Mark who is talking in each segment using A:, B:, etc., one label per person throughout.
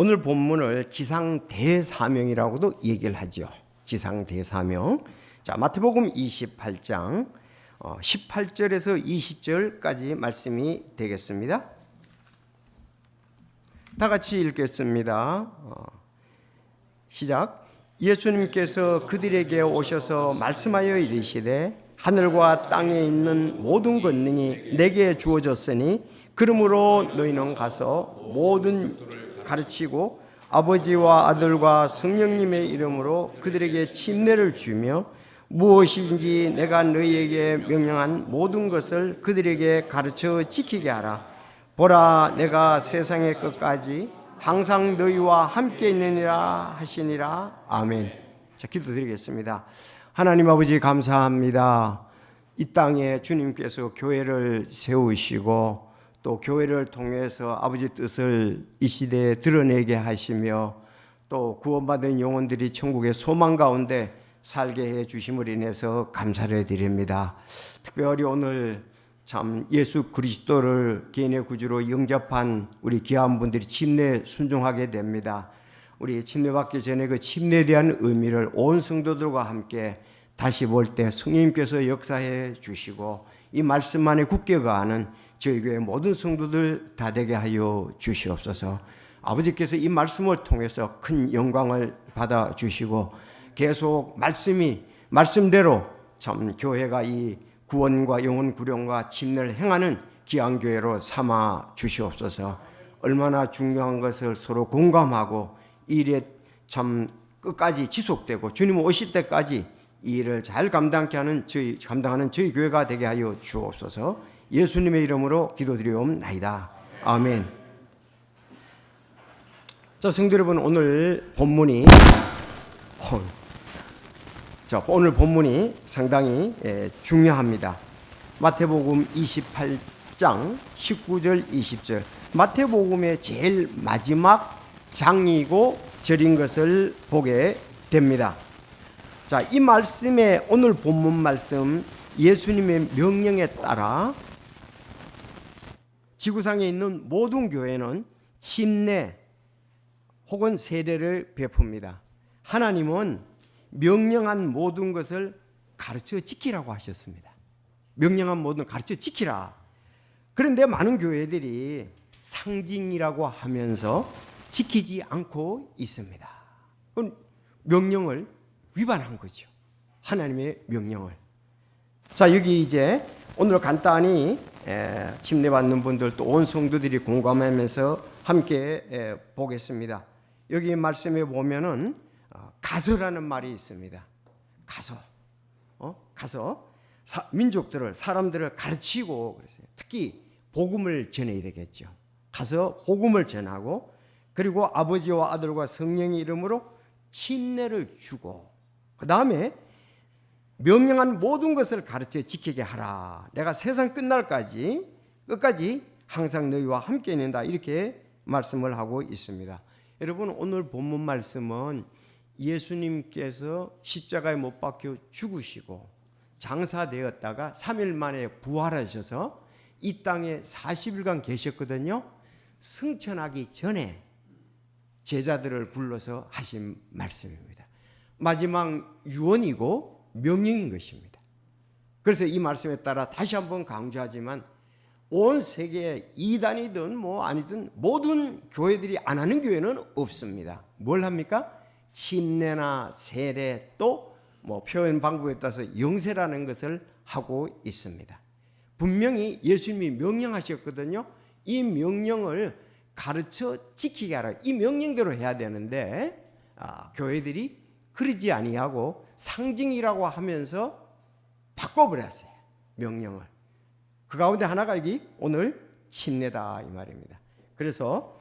A: 오늘 본문을 지상 대사명이라고도 얘기를 하죠. 지상 대사명. 자, 마태복음 28장 18절에서 20절까지 말씀이 되겠습니다. 다 같이 읽겠습니다. 시작. 예수님께서 그들에게 오셔서 말씀하여 이르시되 하늘과 땅에 있는 모든 권능이 내게 주어졌으니 그러므로 너희는 가서 모든 가르치고 아버지와 아들과 성령님의 이름으로 그들에게 침례를 주며 무엇인지 내가 너희에게 명령한 모든 것을 그들에게 가르쳐 지키게 하라. 보라, 내가 세상의 끝까지 항상 너희와 함께 있느니라 하시니라. 아멘. 자, 기도드리겠습니다. 하나님 아버지 감사합니다. 이 땅에 주님께서 교회를 세우시고 또 교회를 통해서 아버지 뜻을 이 시대에 드러내게 하시며 또 구원받은 영혼들이 천국의 소망 가운데 살게 해 주심을 인해서 감사를 드립니다. 특별히 오늘 참 예수 그리스도를 개인의 구주로 영접한 우리 귀한 분들이 침례 순종하게 됩니다. 우리 침례받기 전에 그 침례에 대한 의미를 온 성도들과 함께 다시 볼 때 성령님께서 역사해 주시고 이 말씀만에 굳게 가는 저희 교회 모든 성도들 다 되게 하여 주시옵소서. 아버지께서 이 말씀을 통해서 큰 영광을 받아 주시고 계속 말씀대로 참 교회가 이 구원과 영혼 구령과 침례를 행하는 귀한 교회로 삼아 주시옵소서. 얼마나 중요한 것을 서로 공감하고 이 일에 참 끝까지 지속되고 주님 오실 때까지 이 일을 잘 감당하는 저희 교회가 되게 하여 주옵소서. 예수님의 이름으로 기도드리옵나이다. 아멘. 자, 성도 여러분, 오늘 본문이 상당히 중요합니다. 마태복음 28장 19절 20절. 마태복음의 제일 마지막 장이고 절인 것을 보게 됩니다. 자, 이 말씀에 오늘 본문 말씀 예수님의 명령에 따라 지구상에 있는 모든 교회는 침례 혹은 세례를 베풉니다. 하나님은 명령한 모든 것을 가르쳐 지키라고 하셨습니다. 명령한 모든 것을 가르쳐 지키라. 그런데 많은 교회들이 상징이라고 하면서 지키지 않고 있습니다. 그건 명령을 위반한 거죠. 하나님의 명령을. 자, 여기 이제 오늘 간단히 침례받는 분들 또 온 성도들이 공감하면서 함께 보겠습니다. 여기 말씀에 보면은 가서라는 말이 있습니다. 가서 민족들을 사람들을 가르치고 그랬어요. 특히 복음을 전해야 되겠죠. 가서 복음을 전하고 그리고 아버지와 아들과 성령의 이름으로 침례를 주고 그 다음에 명령한 모든 것을 가르쳐 지키게 하라. 내가 세상 끝까지 항상 너희와 함께 있는다. 이렇게 말씀을 하고 있습니다. 여러분, 오늘 본문 말씀은 예수님께서 십자가에 못 박혀 죽으시고 장사되었다가 3일 만에 부활하셔서 이 땅에 40일간 계셨거든요. 승천하기 전에 제자들을 불러서 하신 말씀입니다. 마지막 유언이고 명령인 것입니다. 그래서 이 말씀에 따라 다시 한번 강조하지만 온 세계에 이단이든 뭐 아니든 모든 교회들이 안 하는 교회는 없습니다. 뭘 합니까? 침례나 세례 또 뭐 표현 방법에 따라서 영세라는 것을 하고 있습니다. 분명히 예수님이 명령하셨거든요. 이 명령을 가르쳐 지키게 하라. 이 명령대로 해야 되는데 교회들이 그러지 아니하고 상징이라고 하면서 바꿔버렸어요. 명령을. 그 가운데 하나가 여기 오늘 침례다 이 말입니다. 그래서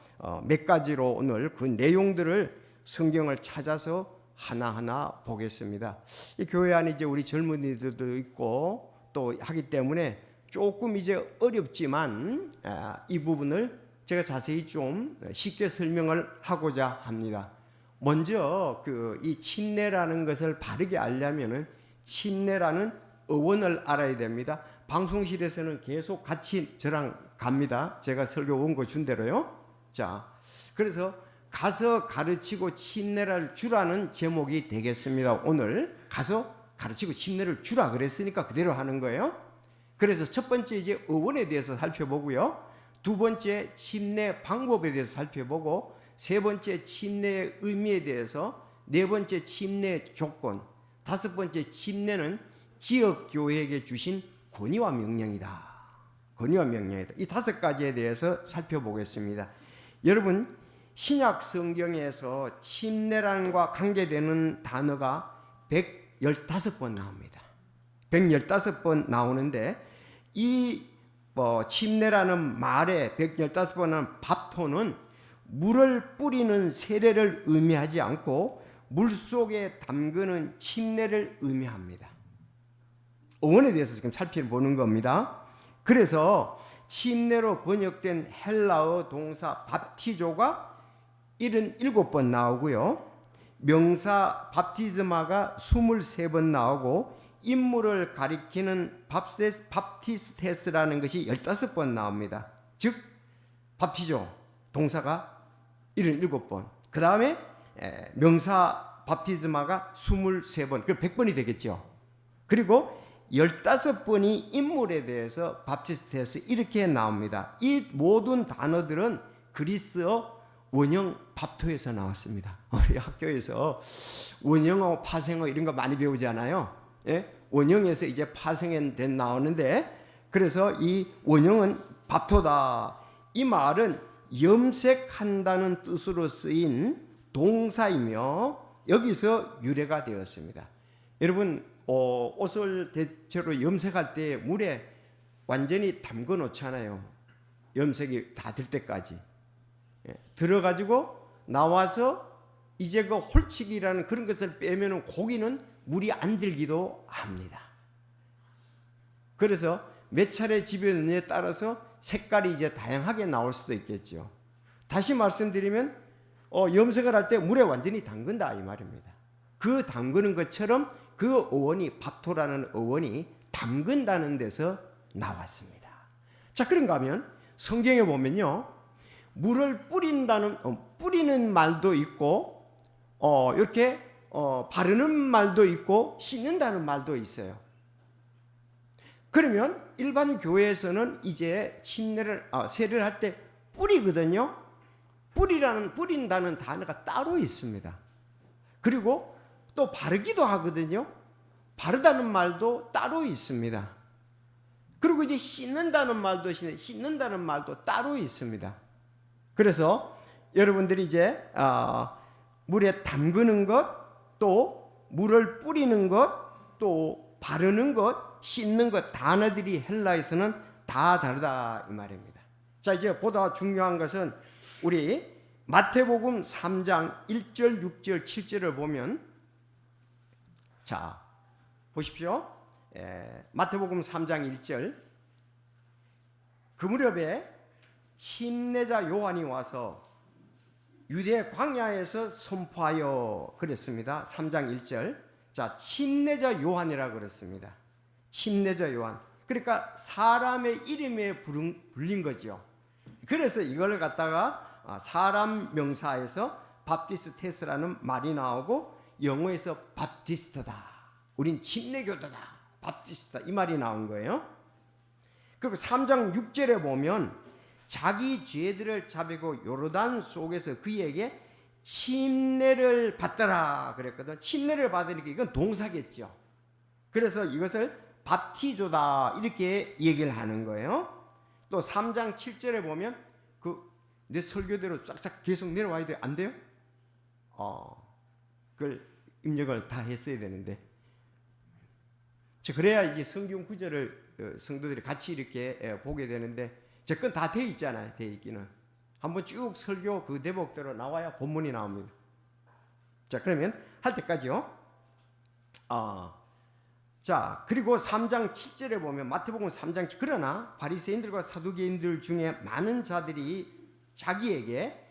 A: 몇 가지로 오늘 그 내용들을 성경을 찾아서 하나하나 보겠습니다. 이 교회 안에 이제 우리 젊은이들도 있고 또 하기 때문에 조금 이제 어렵지만 이 부분을 제가 자세히 좀 쉽게 설명을 하고자 합니다. 먼저 이 침례라는 것을 바르게 알려면은 침례라는 어원을 알아야 됩니다. 방송실에서는 계속 같이 저랑 갑니다. 제가 설교 원고 준 대로요. 자, 그래서 가서 가르치고 침례를 주라는 제목이 되겠습니다. 오늘 가서 가르치고 침례를 주라 그랬으니까 그대로 하는 거예요. 그래서 첫 번째 이제 어원에 대해서 살펴보고요. 두 번째 침례 방법에 대해서 살펴보고, 세 번째 침례의 의미에 대해서, 네 번째 침례 조건, 다섯 번째 침례는 지역 교회에게 주신 권위와 명령이다. 권위와 명령이다. 이 다섯 가지에 대해서 살펴보겠습니다. 여러분, 신약 성경에서 침례란과 관계되는 단어가 115번 나옵니다. 115번 나오는데, 이 침례라는 말에 115번은 밥토는 물을 뿌리는 세례를 의미하지 않고 물속에 담그는 침례를 의미합니다. 어원에 대해서 지금 살펴보는 겁니다. 그래서 침례로 번역된 헬라어 동사 밥티조가 77번 나오고요. 명사 밥티즈마가 23번 나오고, 인물을 가리키는 밥티스테스라는 것이 15번 나옵니다. 즉 밥티조 동사가 77번, 그 다음에 명사 밥티즈마가 23번, 그럼 100번이 되겠죠. 그리고 15번이 인물에 대해서 밥티스테스 이렇게 나옵니다. 이 모든 단어들은 그리스어 원형 밥토에서 나왔습니다. 우리 학교에서 원형어, 파생어 이런 거 많이 배우잖아요. 예? 원형에서 이제 파생은 나오는데, 그래서 이 원형은 밥토다. 이 말은 염색한다는 뜻으로 쓰인 동사이며 여기서 유래가 되었습니다. 여러분, 옷을 대체로 염색할 때 물에 완전히 담궈 놓잖아요. 염색이 다 될 때까지. 들어가지고 나와서 이제 그 홀치기라는 그런 것을 빼면은 고기는 물이 안 들기도 합니다. 그래서 몇 차례 집에느냐에 따라서 색깔이 이제 다양하게 나올 수도 있겠죠. 다시 말씀드리면 염색을 할 때 물에 완전히 담근다 이 말입니다. 그 담그는 것처럼 그 어원이 밥토라는 어원이 담근다는 데서 나왔습니다. 자, 그런가 하면 성경에 보면요, 물을 뿌린다는 뿌리는 말도 있고 이렇게 바르는 말도 있고 씻는다는 말도 있어요. 그러면 일반 교회에서는 이제 침례를 세례를 할 때 뿌리거든요. 뿌린다는 단어가 따로 있습니다. 그리고 또 바르기도 하거든요. 바르다는 말도 따로 있습니다. 그리고 이제 씻는다는 말도 따로 있습니다. 그래서 여러분들이 이제 물에 담그는 것, 또 물을 뿌리는 것, 또 바르는 것, 씻는 것, 단어들이 헬라에서는 다 다르다 이 말입니다. 자, 이제 보다 중요한 것은 우리 마태복음 3장 1절, 6절, 7절을 보면, 자 보십시오. 마태복음 3장 1절, 그 무렵에 침례자 요한이 와서 유대 광야에서 선포하여 그랬습니다. 3장 1절. 자, 침례자 요한이라고 그랬습니다. 침례자 요한. 그러니까 사람의 이름에 불린 거죠. 그래서 이걸 갖다가 사람 명사에서 밥티스테스라는 말이 나오고, 영어에서 밥티스트다. 우린 침례교도다. 밥티스트다. 이 말이 나온 거예요. 그리고 3장 6절에 보면 자기 죄들을 자비고 요르단 속에서 그에게 침례를 받더라 그랬거든. 침례를 받으니까 이건 동사겠죠. 그래서 이것을 밥티조다 이렇게 얘기를 하는 거예요. 또 3장 7절에 보면 내 설교대로 싹싹 계속 내려와야 돼. 안 돼요? 그걸 입력을 다 했어야 되는데. 그래야 이제 성경 구절을 성도들이 같이 이렇게 보게 되는데, 제 건 다 돼 있잖아요. 돼 있기는. 한번 쭉 설교 그 대목대로 나와야 본문이 나옵니다. 자, 그러면 할 때까지요. 자, 그리고 3장 7절에 보면 마태복음 3장 7절, 그러나 바리새인들과 사두개인들 중에 많은 자들이 자기에게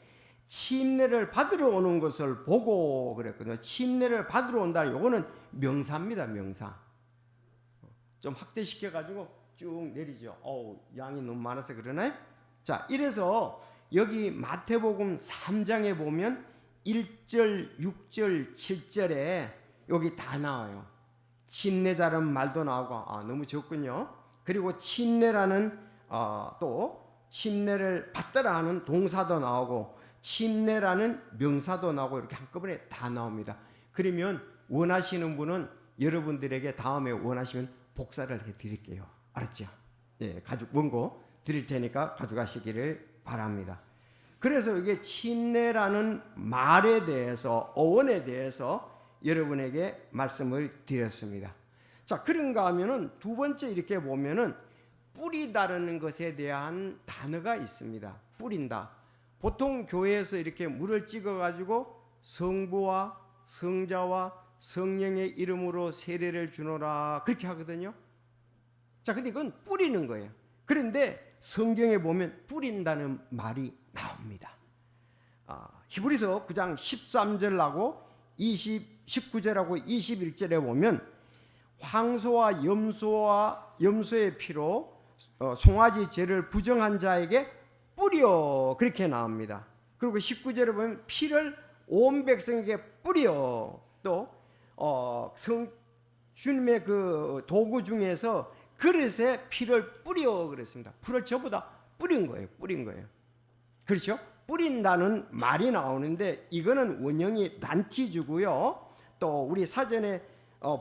A: 침례를 받으러 오는 것을 보고 그랬거든요. 침례를 받으러 온다. 요거는 명사입니다. 명사. 좀 확대시켜 가지고 쭉 내리죠. 양이 너무 많아서 그러나요? 자, 이래서 여기 마태복음 3장에 보면 1절, 6절, 7절에 여기 다 나와요. 침례자라는 말도 나오고, 너무 적군요. 그리고 침례라는 또 침례를 받더라 하는 동사도 나오고 침례라는 명사도 나오고 이렇게 한꺼번에 다 나옵니다. 그러면 원하시는 분은 여러분들에게 다음에 원하시면 복사를 해드릴게요. 알았죠? 예, 원고 드릴 테니까 가져가시기를 바랍니다. 그래서 이게 침례라는 말에 대해서, 어원에 대해서 여러분에게 말씀을 드렸습니다. 자, 그런가 하면은 두 번째 이렇게 보면은 뿌리다라는 것에 대한 단어가 있습니다. 뿌린다. 보통 교회에서 이렇게 물을 찍어 가지고 성부와 성자와 성령의 이름으로 세례를 주노라 그렇게 하거든요. 자, 근데 이건 뿌리는 거예요. 그런데 성경에 보면 뿌린다는 말이 나옵니다. 히브리서 9장 13절하고 19절하고 21절에 보면 황소와 염소의 피로 송아지 죄를 부정한 자에게 뿌려 그렇게 나옵니다. 그리고 19절에 보면 피를 온 백성에게 뿌려, 또 주님의 그 도구 중에서 그릇에 피를 뿌려 그랬습니다. 풀을 전부 다 뿌린 거예요. 그렇죠? 뿌린다는 말이 나오는데 이거는 원형이 난티주고요. 또 우리 사전에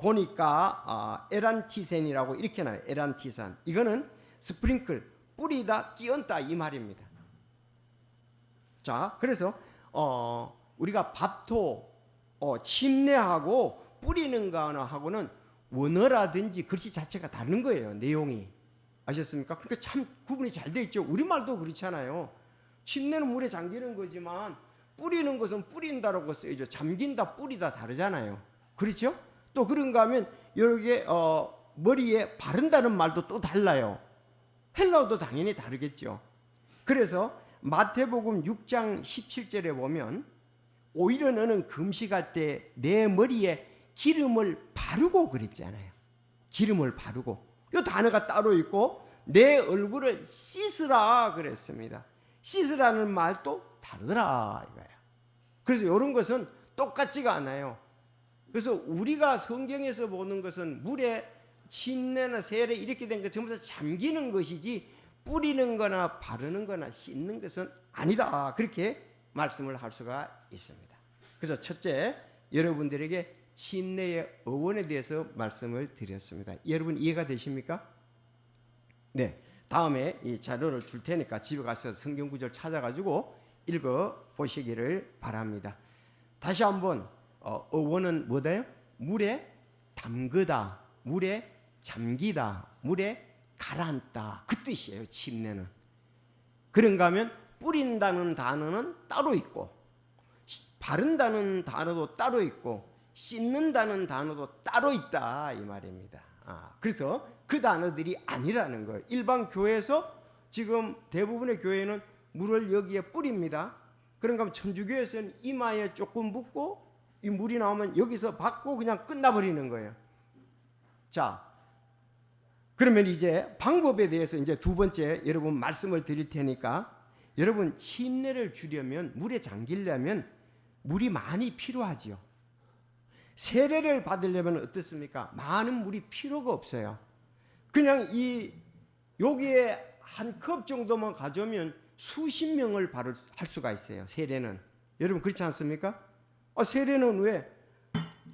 A: 보니까 에란티센이라고 이렇게 나와요. 에란티산. 이거는 스프링클, 뿌리다, 끼얹다 이 말입니다. 자, 그래서 우리가 밥토 침례하고 뿌리는 거하고는 원어라든지 글씨 자체가 다른 거예요. 내용이. 아셨습니까? 그러니까 참 구분이 잘 돼 있죠. 우리말도 그렇잖아요. 침례는 물에 잠기는 거지만 뿌리는 것은 뿌린다라고 써야죠. 잠긴다, 뿌리다 다르잖아요. 그렇죠? 또 그런가 하면 여기에 머리에 바른다는 말도 또 달라요. 헬라어도 당연히 다르겠죠. 그래서 마태복음 6장 17절에 보면 오히려 너는 금식할 때 내 머리에 기름을 바르고 그랬잖아요. 기름을 바르고. 이 단어가 따로 있고 내 얼굴을 씻으라 그랬습니다. 씻으라는 말도 다르더라 이거예요. 그래서 이런 것은 똑같지가 않아요. 그래서 우리가 성경에서 보는 것은 물에 침례나 세례 이렇게 된 것 전부 다 잠기는 것이지 뿌리는 거나 바르는 거나 씻는 것은 아니다. 그렇게 말씀을 할 수가 있습니다. 그래서 첫째, 여러분들에게 침례의 어원에 대해서 말씀을 드렸습니다. 여러분 이해가 되십니까? 네. 다음에 이 자료를 줄 테니까 집에 가서 성경 구절 찾아가지고 읽어 보시기를 바랍니다. 다시 한번 어원은 뭐다요? 물에 담그다, 물에 잠기다, 물에 가라앉다 그 뜻이에요. 침례는. 그런가 하면 뿌린다는 단어는 따로 있고 바른다는 단어도 따로 있고 씻는다는 단어도 따로 있다 이 말입니다. 그래서 그 단어들이 아니라는 거예요. 일반 교회에서 지금 대부분의 교회는 물을 여기에 뿌립니다. 그런가 하면 천주교에서는 이마에 조금 붓고 이 물이 나오면 여기서 받고 그냥 끝나버리는 거예요. 자, 그러면 이제 방법에 대해서 이제 두 번째 여러분 말씀을 드릴 테니까 여러분 침례를 주려면 물에 잠기려면 물이 많이 필요하지요. 세례를 받으려면 어떻습니까? 많은 물이 필요가 없어요. 그냥 여기에 한 컵 정도만 가져오면 수십 명을 할 수가 있어요. 세례는. 여러분 그렇지 않습니까? 세례는 왜?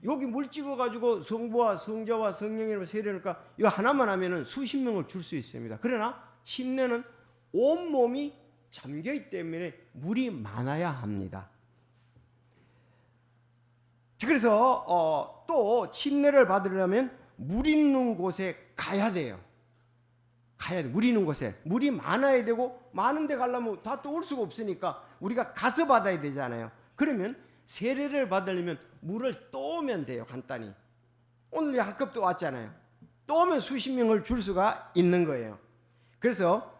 A: 여기 물 찍어가지고 성부와 성자와 성령이라고 세례니까 이거 하나만 하면은 수십 명을 줄 수 있습니다. 그러나 침례는 온 몸이 잠겨있기 때문에 물이 많아야 합니다. 그래서 또 침례를 받으려면 물 있는 곳에 가야 돼요. 물 있는 곳에. 물이 많아야 되고 많은 데 가려면 다 또 올 수가 없으니까 우리가 가서 받아야 되잖아요. 그러면 세례를 받으려면 물을 떠오면 돼요. 간단히. 오늘 한 컵도 왔잖아요. 떠오면 수십 명을 줄 수가 있는 거예요. 그래서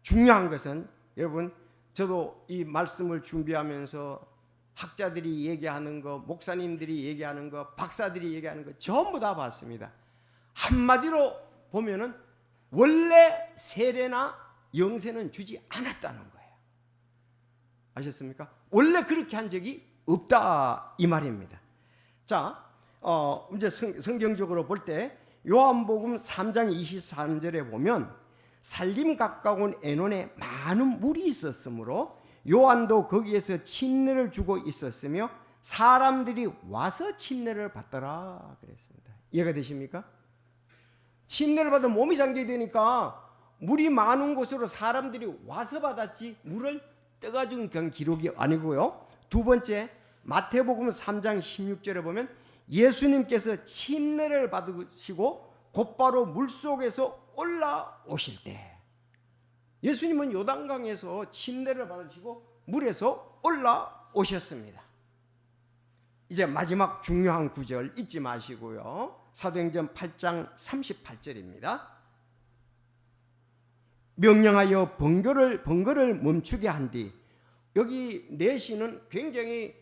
A: 중요한 것은 여러분 저도 이 말씀을 준비하면서 학자들이 얘기하는 거, 목사님들이 얘기하는 거, 박사들이 얘기하는 거 전부 다 봤습니다. 한마디로 보면은 원래 세례나 영세는 주지 않았다는 거예요. 아셨습니까? 원래 그렇게 한 적이 없다 이 말입니다. 자, 이제 성경적으로 볼 때 요한복음 3장 23절에 보면 살림 가까운 에논에 많은 물이 있었으므로 요한도 거기에서 침례를 주고 있었으며 사람들이 와서 침례를 받더라 그랬습니다. 이해가 되십니까? 침례를 받으면 몸이 잠기게 되니까 물이 많은 곳으로 사람들이 와서 받았지 물을 떠가지고 그냥 기록이 아니고요. 두 번째, 마태복음 3장 16절에 보면 예수님께서 침례를 받으시고 곧바로 물속에서 올라오실 때, 예수님은 요단강에서 침례를 받으시고 물에서 올라오셨습니다. 이제 마지막 중요한 구절 잊지 마시고요. 사도행전 8장 38절입니다. 명령하여 번거를 멈추게 한 뒤, 여기 내시는 굉장히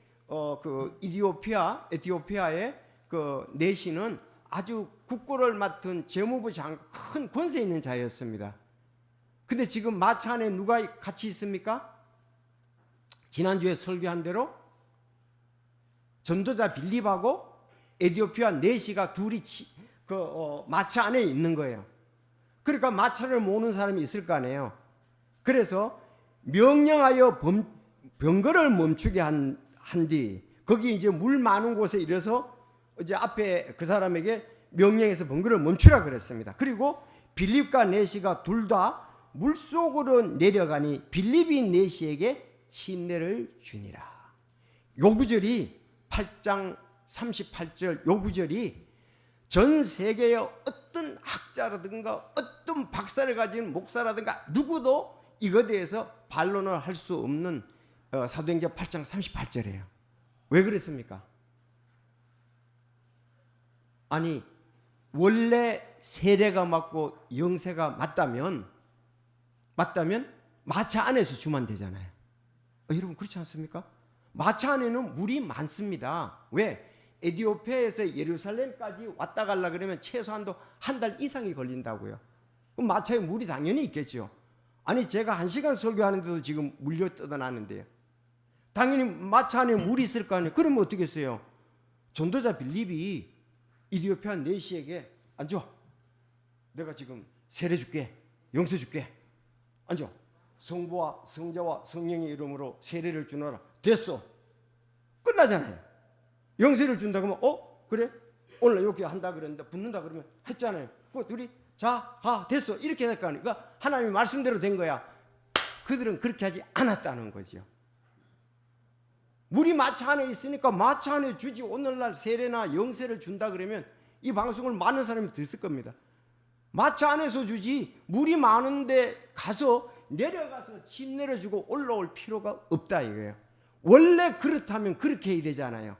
A: 에티오피아의 그 내시는 아주 국고를 맡은 재무부 장관, 큰 권세 있는 자였습니다. 근데 지금 마차 안에 누가 같이 있습니까? 지난주에 설교한 대로 전도자 빌립하고 에티오피아 내시가 둘이 마차 안에 있는 거예요. 그러니까 마차를 모는 사람이 있을 거 아니에요. 그래서 명령하여 번거를 멈추게 한 뒤, 거기 이제 물 많은 곳에 이래서 이제 앞에 그 사람에게 명령해서 번거를 멈추라 그랬습니다. 그리고 빌립과 내시가 둘 다 물속으로 내려가니 빌립이 내시에게 침례를 주니라. 요 구절이 8장 38절 요 구절이 전 세계의 어떤 학자라든가 어떤 박사를 가진 목사라든가 누구도 이거에 대해서 반론을 할 수 없는 사도행전 8장 38절이에요. 왜 그랬습니까? 아니, 원래 세례가 맞고 영세가 맞다면 마차 안에서 주면 되잖아요. 여러분 그렇지 않습니까? 마차 안에는 물이 많습니다. 왜? 에티오피아에서 예루살렘까지 왔다 가려 그러면 최소한도 한 달 이상이 걸린다고요. 그럼 마차에 물이 당연히 있겠죠. 아니, 제가 1시간 설교하는데도 지금 물려 뜯어나는데요. 당연히 마차 안에 물이 있을 거 아니에요. 그러면 어떻게 했어요? 전도자 빌립이 에티오피아 내시에게 앉아, 내가 지금 세례 줄게, 영세 줄게, 앉아, 성부와 성자와 성령의 이름으로 세례를 주노라. 됐어, 끝나잖아요. 영세를 준다 그러면 그래? 오늘 이렇게 한다 그랬는데 붙는다 그러면 했잖아요. 그 둘이 자, 가, 됐어, 이렇게 될 거 아니에요. 그러니까 하나님의 말씀대로 된 거야. 그들은 그렇게 하지 않았다는 거죠. 물이 마차 안에 있으니까 마차 안에 주지. 오늘날 세례나 영세를 준다 그러면 이 방송을 많은 사람이 듣을 겁니다. 마차 안에서 주지 물이 많은데 가서 내려가서 침례를 주고 올라올 필요가 없다 이거예요. 원래 그렇다면 그렇게 해야 되잖아요.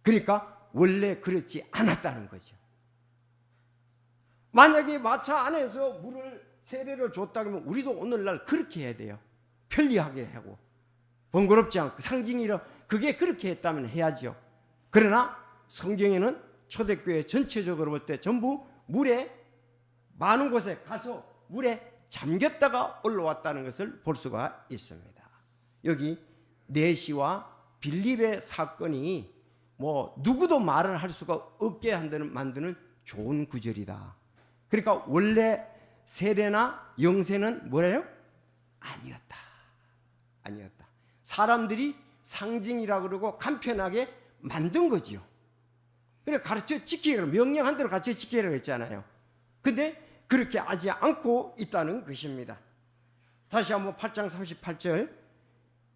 A: 그러니까 원래 그렇지 않았다는 거죠. 만약에 마차 안에서 물을 세례를 줬다 그러면 우리도 오늘날 그렇게 해야 돼요. 편리하게 하고 번거롭지 않고 상징이라 그게 그렇게 했다면 해야죠. 그러나 성경에는 초대교회 전체적으로 볼 때 전부 물에 많은 곳에 가서 물에 잠겼다가 올라왔다는 것을 볼 수가 있습니다. 여기 내시와 빌립의 사건이 뭐 누구도 말을 할 수가 없게 만드는 좋은 구절이다. 그러니까 원래 세례나 영세는 뭐래요? 아니었다. 사람들이 상징이라 그러고 간편하게 만든 거지요. 그래 가르쳐 지키기로 명령한 대로 가르쳐 지키기로 했잖아요. 근데 그렇게 하지 않고 있다는 것입니다. 다시 한번 8장 38절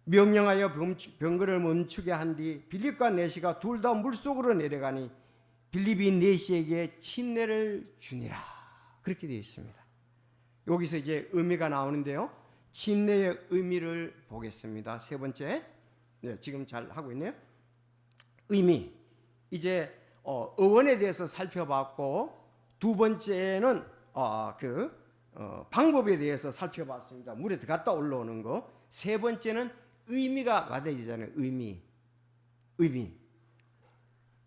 A: 명령하여 병거를 멈추게 한 뒤 빌립과 내시가 둘 다 물속으로 내려가니 빌립이 내시에게 침례를 주니라. 그렇게 되어 있습니다. 여기서 이제 의미가 나오는데요. 침례의 의미를 보겠습니다. 세 번째, 네, 지금 잘 하고 있네요. 의미, 이제 어원에 대해서 살펴봤고, 두 번째는 방법에 대해서 살펴봤습니다. 물에 들어갔다 올라오는 거. 세 번째는 의미가 와야 되잖아요. 의미.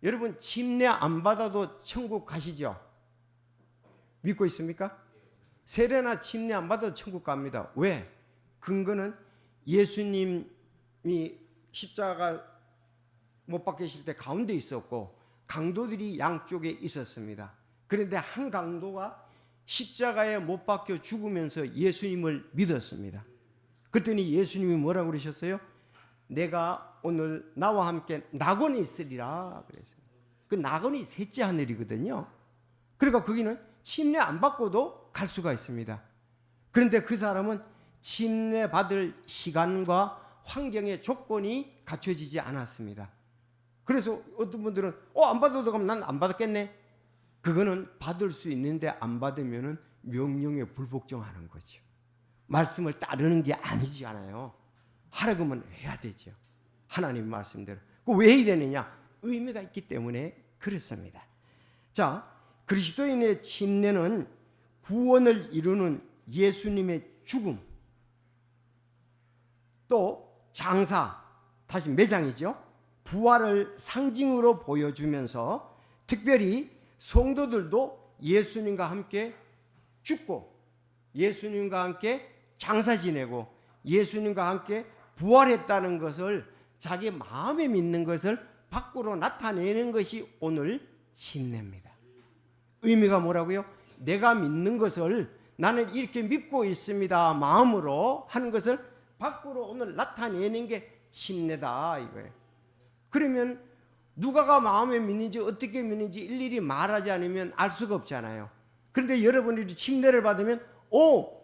A: 여러분 침례 안 받아도 천국 가시죠? 믿고 있습니까? 세례나 침례 안 받아도 천국 갑니다. 왜? 근거는 예수님이 십자가 못 박히실 때 가운데 있었고 강도들이 양쪽에 있었습니다. 그런데 한 강도가 십자가에 못 박혀 죽으면서 예수님을 믿었습니다. 그랬더니 예수님이 뭐라고 그러셨어요? 내가 오늘 나와 함께 낙원에 있으리라 그랬어요. 그 낙원이 셋째 하늘이거든요. 그러니까 거기는 침례 안 받고도 갈 수가 있습니다. 그런데 그 사람은 침례 받을 시간과 환경의 조건이 갖춰지지 않았습니다. 그래서 어떤 분들은 안 받아도 그럼 난 안 받았겠네. 그거는 받을 수 있는데 안 받으면은 명령에 불복종하는 거죠. 말씀을 따르는 게 아니지 않아요. 하라고만 해야 되죠. 하나님 말씀대로. 왜 해야 되느냐? 의미가 있기 때문에 그렇습니다. 자, 그리스도인의 침례는 구원을 이루는 예수님의 죽음, 또 장사, 다시 매장이죠. 부활을 상징으로 보여주면서 특별히 성도들도 예수님과 함께 죽고 예수님과 함께 장사 지내고 예수님과 함께 부활했다는 것을 자기 마음에 믿는 것을 밖으로 나타내는 것이 오늘 침례입니다. 의미가 뭐라고요? 내가 믿는 것을 나는 이렇게 믿고 있습니다 마음으로 하는 것을 밖으로 오늘 나타내는 게 침례다 이거예요. 그러면 누가가 마음에 믿는지 어떻게 믿는지 일일이 말하지 않으면 알 수가 없잖아요. 그런데 여러분들이 침례를 받으면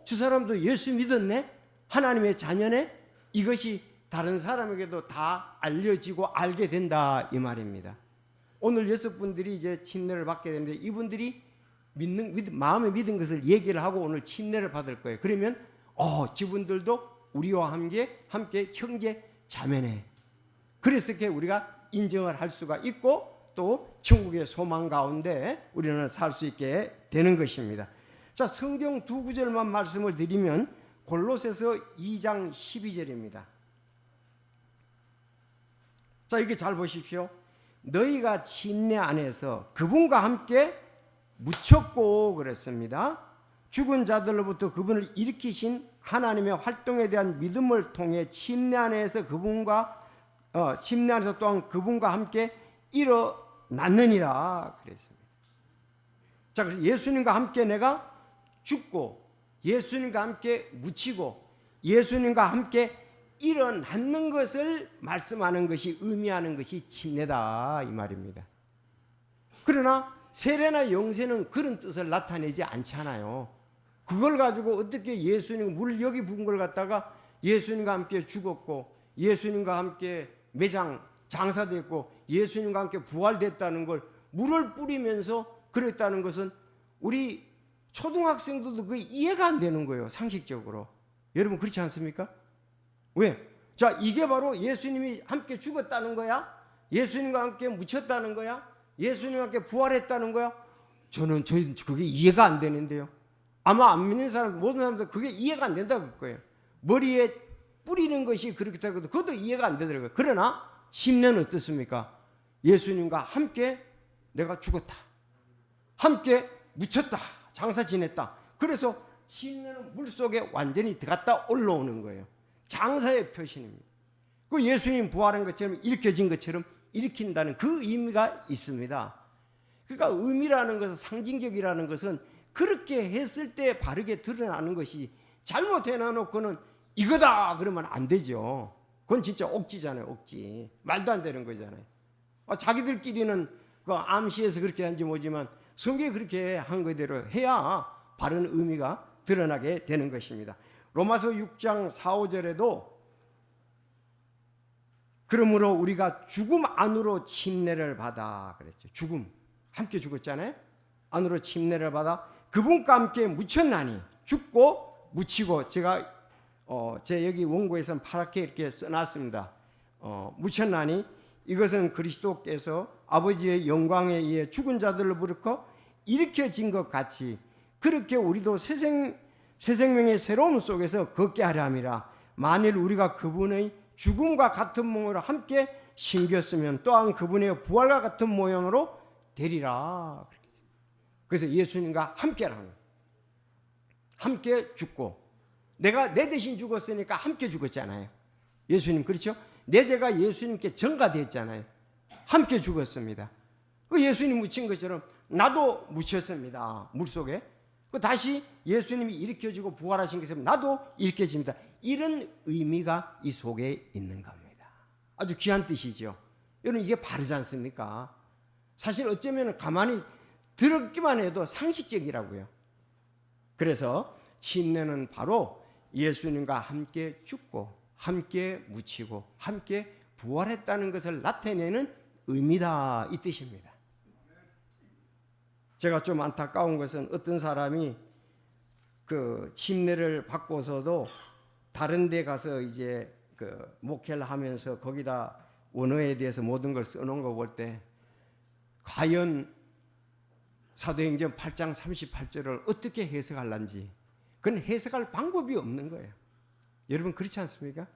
A: 저 사람도 예수 믿었네? 하나님의 자녀네? 이것이 다른 사람에게도 다 알려지고 알게 된다 이 말입니다. 오늘 6분들이 이제 침례를 받게 되는데 이분들이 마음에 믿은 것을 얘기를 하고 오늘 침례를 받을 거예요. 그러면 저분들도 우리와 함께 형제 자매네. 그래서 이렇게 우리가 인정을 할 수가 있고 또 천국의 소망 가운데 우리는 살 수 있게 되는 것입니다. 자, 성경 두 구절만 말씀을 드리면 골로새서 2장 12절입니다. 자, 이게 잘 보십시오. 너희가 침례 안에서 그분과 함께 묻혔고 그랬습니다. 죽은 자들로부터 그분을 일으키신 하나님의 활동에 대한 믿음을 통해 침례 안에서 또한 그분과 함께 일어났느니라 그랬습니다. 자, 그래서 예수님과 함께 내가 죽고 예수님과 함께 묻히고 예수님과 함께 일어났는 것을 말씀하는 것이 의미하는 것이 침례다 이 말입니다. 그러나 세례나 영세는 그런 뜻을 나타내지 않잖아요. 그걸 가지고 어떻게 예수님 물 여기 부은 걸 갖다가 예수님과 함께 죽었고 예수님과 함께 매장 장사됐고 예수님과 함께 부활됐다는 걸 물을 뿌리면서 그랬다는 것은 우리 초등학생들도 그게 이해가 안 되는 거예요. 상식적으로. 여러분 그렇지 않습니까? 왜? 자, 이게 바로 예수님이 함께 죽었다는 거야? 예수님과 함께 묻혔다는 거야? 예수님과 함께 부활했다는 거야? 저는 그게 이해가 안 되는데요. 아마 안 믿는 사람 모든 사람들 그게 이해가 안 된다고 할 거예요. 머리에 뿌리는 것이 그렇게 하고도 그것도 이해가 안 되더라고요. 그러나 침례는 어떻습니까? 예수님과 함께 내가 죽었다. 함께 묻혔다. 장사 지냈다. 그래서 침례는 물속에 완전히 들어갔다 올라오는 거예요. 장사의 표신입니다. 그 예수님 부활한 것처럼 일으켜진 것처럼 일으킨다는 그 의미가 있습니다. 그러니까 의미라는 것은 상징적이라는 것은 그렇게 했을 때 바르게 드러나는 것이 잘못해 놔놓고는 이거다 그러면 안 되죠. 그건 진짜 억지잖아요. 억지. 말도 안 되는 거잖아요. 자기들끼리는 그 암시해서 그렇게 한지 모지만 성경이 그렇게 한 그대로 해야 바른 의미가 드러나게 되는 것입니다. 로마서 6장 4, 5절에도 그러므로 우리가 죽음 안으로 침례를 받아 그랬죠. 죽음 함께 죽었잖아요. 안으로 침례를 받아 그분과 함께 묻혔나니 죽고 묻히고 제가 제 여기 원고에서는 파랗게 이렇게 써놨습니다. 묻혔나니 이것은 그리스도께서 아버지의 영광에 의해 죽은 자들을 부르고 일으켜진 것 같이 그렇게 우리도 새 생명의 새로움 속에서 걷게 하려 함이라. 만일 우리가 그분의 죽음과 같은 모양으로 함께 심겼으면 또한 그분의 부활과 같은 모양으로 되리라. 그래서 예수님과 함께라는 거예요. 함께 죽고 내가 내 대신 죽었으니까 함께 죽었잖아요. 예수님 그렇죠? 내 죄가 예수님께 전가됐잖아요. 함께 죽었습니다. 그 예수님 묻힌 것처럼 나도 묻혔습니다. 물속에. 그 다시 예수님이 일으켜지고 부활하신 것처럼 나도 일으켜집니다. 이런 의미가 이 속에 있는 겁니다. 아주 귀한 뜻이죠. 여러분, 이게 바르지 않습니까? 사실 어쩌면 가만히 들었기만 해도 상식적이라고요. 그래서 침례는 바로 예수님과 함께 죽고 함께 묻히고 함께 부활했다는 것을 나타내는 의미다, 이 뜻입니다. 제가 좀 안타까운 것은 어떤 사람이 그 침례를 받고서도 다른 데 가서 이제 그 목회를 하면서 거기다 원어에 대해서 모든 걸 써놓은 거 볼 때 과연 사도행전 8장 38절을 어떻게 해석할런지 그건 해석할 방법이 없는 거예요. 여러분, 그렇지 않습니까?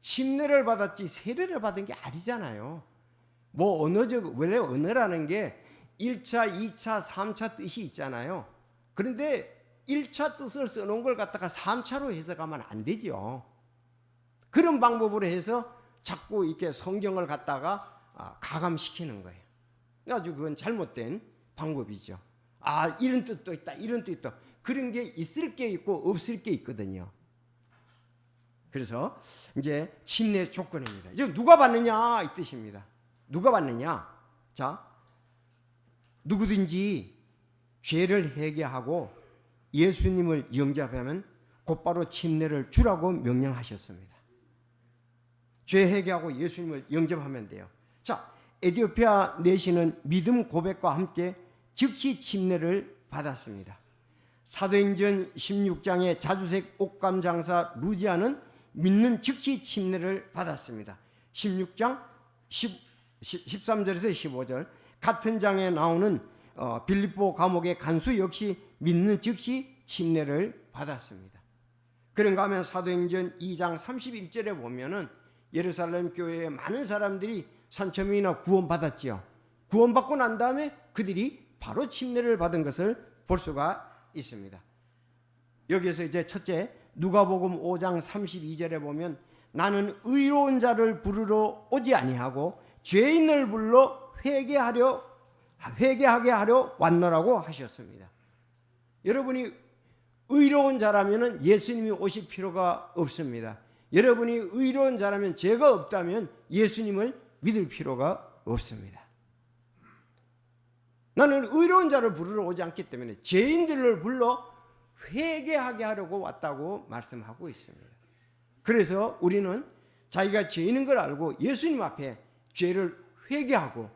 A: 침례를 받았지 세례를 받은 게 아니잖아요. 뭐 언어적, 원래 언어라는 게 1차, 2차, 3차 뜻이 있잖아요. 그런데 1차 뜻을 써놓은 걸 갖다가 3차로 해석하면 안 되죠. 그런 방법으로 해서 자꾸 이렇게 성경을 갖다가 가감시키는 거예요. 아주 그건 잘못된 방법이죠. 이런 뜻도 있다, 이런 뜻도 있다. 그런 게 있을 게 있고 없을 게 있거든요. 그래서 이제 침례 조건입니다. 이제 누가 받느냐 이 뜻입니다. 누가 받느냐? 자, 누구든지 죄를 회개하고 예수님을 영접하면 곧바로 침례를 주라고 명령하셨습니다. 죄 회개하고 예수님을 영접하면 돼요. 자, 에티오피아 내시는 믿음 고백과 함께 즉시 침례를 받았습니다. 사도행전 16장의 자주색 옷감 장사 루디아는 믿는 즉시 침례를 받았습니다. 16장 13절에서 15절 같은 장에 나오는 빌립보 감옥의 간수 역시 믿는 즉시 침례를 받았습니다. 그런가 하면 사도행전 2장 31절에 보면은 예루살렘 교회에 많은 사람들이 3,000명이나 구원받았지요. 구원받고 난 다음에 그들이 바로 침례를 받은 것을 볼 수가 있습니다. 여기에서 이제 첫째, 누가복음 5장 32절에 보면 나는 의로운 자를 부르러 오지 아니하고 죄인을 불러 회개하게 하려 왔노라고 하셨습니다. 여러분이 의로운 자라면 예수님이 오실 필요가 없습니다. 여러분이 의로운 자라면 죄가 없다면 예수님을 믿을 필요가 없습니다. 나는 의로운 자를 부르러 오지 않기 때문에 죄인들을 불러 회개하게 하려고 왔다고 말씀하고 있습니다. 그래서 우리는 자기가 죄인인 걸 알고 예수님 앞에 죄를 회개하고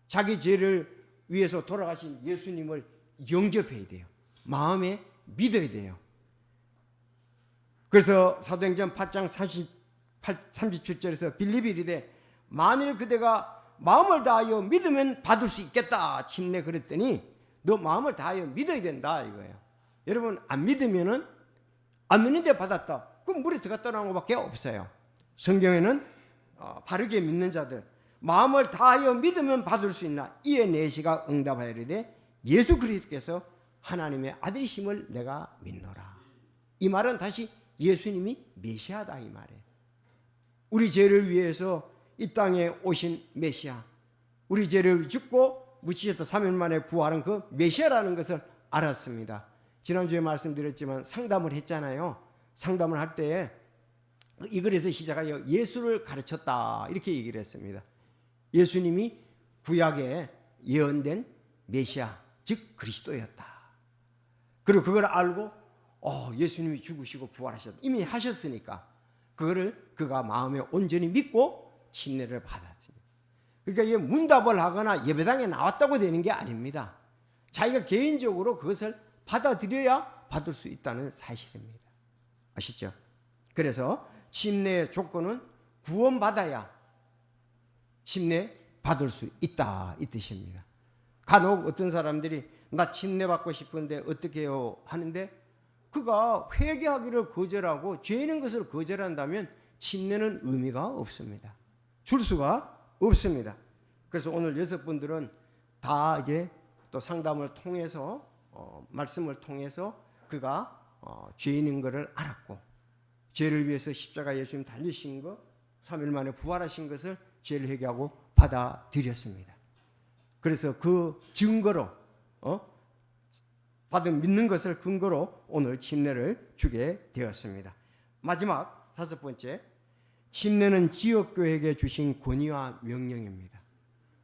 A: 자기 죄를 위해서 돌아가신 예수님을 영접해야 돼요. 마음에 믿어야 돼요. 그래서 사도행전 8장 37절에서 빌립이 이르되 만일 그대가 마음을 다하여 믿으면 받을 수 있겠다 침례 그랬더니 너 마음을 다하여 믿어야 된다 이거예요. 여러분, 안 믿으면은 안 믿는데 받았다, 그럼 물에 들어갔다 나온 것밖에 없어요. 성경에는 바르게 믿는 자들 마음을 다하여 믿으면 받을 수 있나 이에 내시가 응답하여 이르되 예수 그리스도께서 하나님의 아들이심을 내가 믿노라. 이 말은 다시 예수님이 메시아다 이 말이에요. 우리 죄를 위해서 이 땅에 오신 메시아, 우리 죄를 죽고 묻히셨다 3일 만에 부활한 그 메시아라는 것을 알았습니다. 지난주에 말씀드렸지만 상담을 했잖아요. 상담을 할 때에 이 글에서 시작하여 예수를 가르쳤다 이렇게 얘기를 했습니다. 예수님이 구약에 예언된 메시아 즉 그리스도였다. 그리고 그걸 알고 예수님이 죽으시고 부활하셨다 이미 하셨으니까 그거를 그가 마음에 온전히 믿고 침례를 받았습니다. 그러니까 이게 문답을 하거나 예배당에 나왔다고 되는 게 아닙니다. 자기가 개인적으로 그것을 받아들여야 받을 수 있다는 사실입니다. 아시죠? 그래서 침례의 조건은 구원받아야 침례 받을 수 있다 이 뜻입니다. 간혹 어떤 사람들이 나 침례 받고 싶은데 어떻게 해요 하는데 그가 회개하기를 거절하고 죄 있는 것을 거절한다면 침례는 의미가 없습니다. 줄 수가 없습니다. 그래서 오늘 6분들은 다 이제 또 상담을 통해서 말씀을 통해서 그가 죄인인 것을 알았고 죄를 위해서 십자가 예수님 달리신 거 3일 만에 부활하신 것을 죄를 회개하고 받아들였습니다. 그래서 그 증거로 받은 믿는 것을 근거로 오늘 침례를 주게 되었습니다. 마지막 5번째, 침례는 지역교회에게 주신 권위와 명령입니다.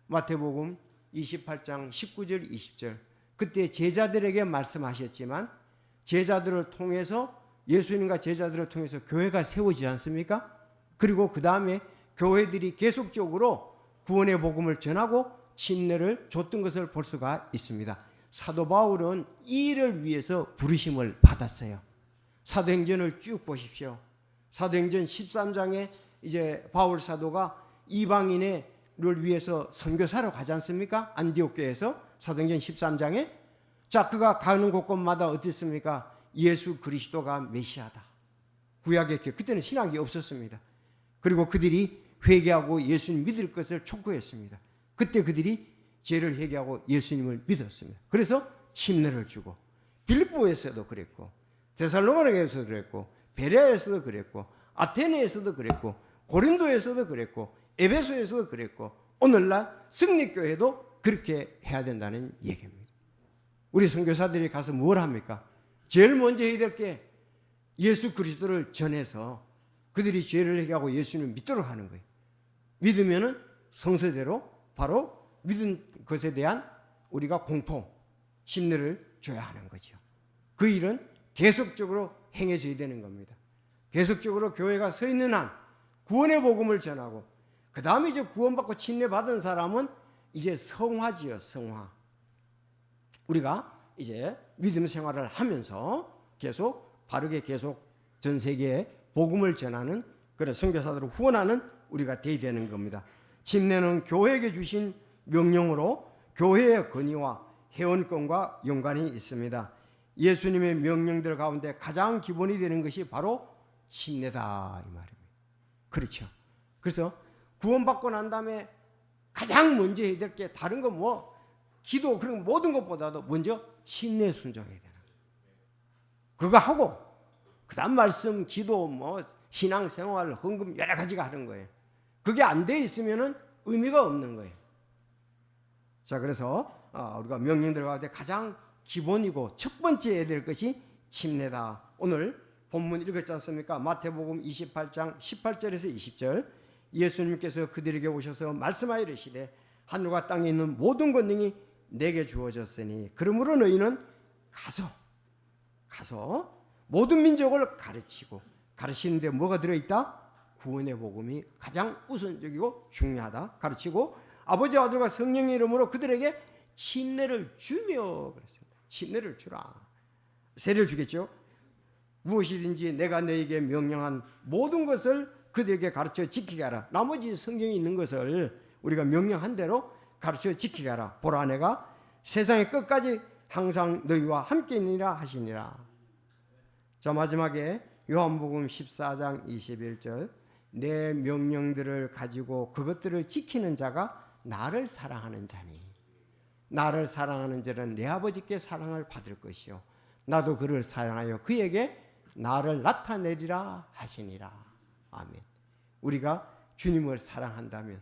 A: 마태복음 28장 19절 20절, 그때 제자들에게 말씀하셨지만 제자들을 통해서, 예수님과 제자들을 통해서 교회가 세워지지 않습니까? 그리고 그 다음에 교회들이 계속적으로 구원의 복음을 전하고 침례를 줬던 것을 볼 수가 있습니다. 사도 바울은 이 일을 위해서 부르심을 받았어요. 사도행전을 쭉 보십시오. 사도행전 13장에 이제 바울 사도가 이방인을 위해서 선교사로 가지 않습니까? 안디옥 교회에서 사도행전 13장에. 자, 그가 가는 곳곳마다 어땠습니까? 예수 그리스도가 메시아다. 구약의 교회, 그때는 신학이 없었습니다. 그리고 그들이 회개하고 예수님 믿을 것을 촉구했습니다. 그때 그들이 죄를 회개하고 예수님을 믿었습니다. 그래서 침례를 주고, 빌립보에서도 그랬고, 데살로니가에서도 그랬고, 베레아에서도 그랬고, 아테네에서도 그랬고, 고린도에서도 그랬고, 에베소에서도 그랬고, 오늘날 승리교회도 그렇게 해야 된다는 얘기입니다. 우리 선교사들이 가서 뭘 합니까? 제일 먼저 해야 될 게 예수 그리스도를 전해서 그들이 죄를 회개하고 예수님을 믿도록 하는 거예요. 믿으면은 성서대로 바로 믿은 것에 대한 우리가 공포, 침례를 줘야 하는 거죠. 그 일은 계속적으로 행해져야 되는 겁니다. 계속적으로 교회가 서 있는 한 구원의 복음을 전하고, 그 다음에 이제 구원받고 침례 받은 사람은 이제 성화지요, 성화. 우리가 이제 믿음 생활을 하면서 계속 바르게 계속 전 세계에 복음을 전하는 그런 선교사들을 후원하는 우리가 되어야 되는 겁니다. 침례는 교회에게 주신 명령으로 교회의 권위와 회원권과 연관이 있습니다. 예수님의 명령들 가운데 가장 기본이 되는 것이 바로 침례다, 이 말입니다. 그렇죠. 그래서 구원받고 난 다음에 가장 먼저 해야 될 게 다른 거 뭐 기도 그런 모든 것보다도 먼저 침례 순종해야 되는 거예요. 그거 하고 그다음 말씀, 기도, 뭐 신앙생활, 헌금 여러 가지가 하는 거예요. 그게 안 돼 있으면은 의미가 없는 거예요. 자, 그래서 우리가 명령들 가운데 가장 기본이고 첫 번째 해야 될 것이 침례다. 오늘 본문 읽었지 않습니까? 마태복음 28장 18절에서 20절, 예수님께서 그들에게 오셔서 말씀하여 이르시되 하늘과 땅에 있는 모든 권능이 내게 주어졌으니 그러므로 너희는 가서 모든 민족을 가르치고, 가르치는데 뭐가 들어있다? 구원의 복음이 가장 우선적이고 중요하다. 가르치고 아버지와 아들과 성령의 이름으로 그들에게 침례를 주며 그랬습니다. 침례를 주라. 세례를 주겠죠. 무엇이든지 내가 너에게 명령한 모든 것을 그들에게 가르쳐 지키게 하라. 나머지 성경에 있는 것을 우리가 명령한 대로 가르쳐 지키게 하라. 보라, 내가 세상의 끝까지 항상 너희와 함께 있느니라 하시니라. 자, 마지막에 요한복음 14장 21절, 내 명령들을 가지고 그것들을 지키는 자가 나를 사랑하는 자니 나를 사랑하는 자는 내 아버지께 사랑을 받을 것이요 나도 그를 사랑하여 그에게 나를 나타내리라 하시니라. 아멘. 우리가 주님을 사랑한다면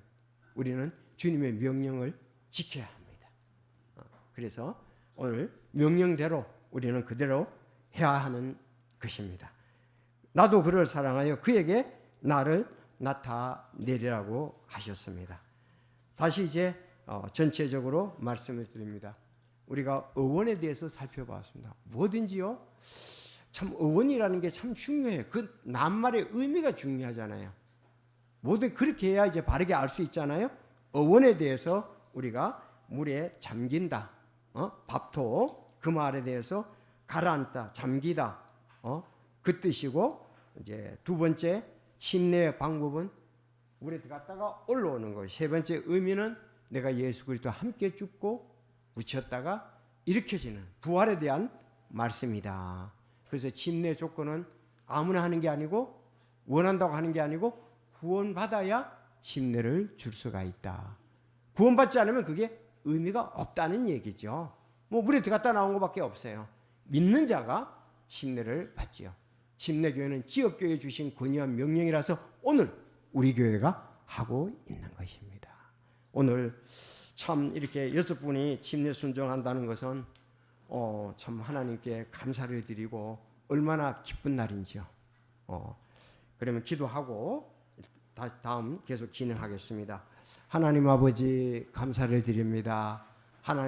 A: 우리는 주님의 명령을 지켜야 합니다. 그래서 오늘 명령대로 우리는 그대로 해야 하는 것입니다. 나도 그를 사랑하여 그에게 나를 나타내리라고 하셨습니다. 다시 이제 전체적으로 말씀을 드립니다. 우리가 의원에 대해서 살펴봤습니다. 뭐든지요, 참 의원이라는 게 참 중요해요. 그 낱말의 의미가 중요하잖아요. 뭐든 그렇게 해야 이제 바르게 알 수 있잖아요. 의원에 대해서 우리가 물에 잠긴다, 밥토, 그 말에 대해서 가라앉다, 잠기다, 그 뜻이고, 이제 두 번째 침례의 방법은 물에 들어갔다가 올라오는 거예요. 세 번째 의미는 내가 예수 그리스도와 함께 죽고 묻혔다가 일으켜지는 부활에 대한 말씀이다. 그래서 침례 조건은 아무나 하는 게 아니고, 원한다고 하는 게 아니고 구원받아야 침례를 줄 수가 있다. 구원받지 않으면 그게 의미가 없다는 얘기죠. 뭐 물에 들어갔다 나온 것밖에 없어요. 믿는 자가 침례를 받지요. 침례교회는 지역교회에 주신 권위한 명령이라서 오늘 우리 교회가 하고 있는 것입니다. 오늘 참 이렇게 6분이 침례 순종한다는 것은 참 하나님께 감사를 드리고 얼마나 기쁜 날인지요. 그러면 기도하고 다음 계속 진행하겠습니다. 하나님 아버지 감사를 드립니다.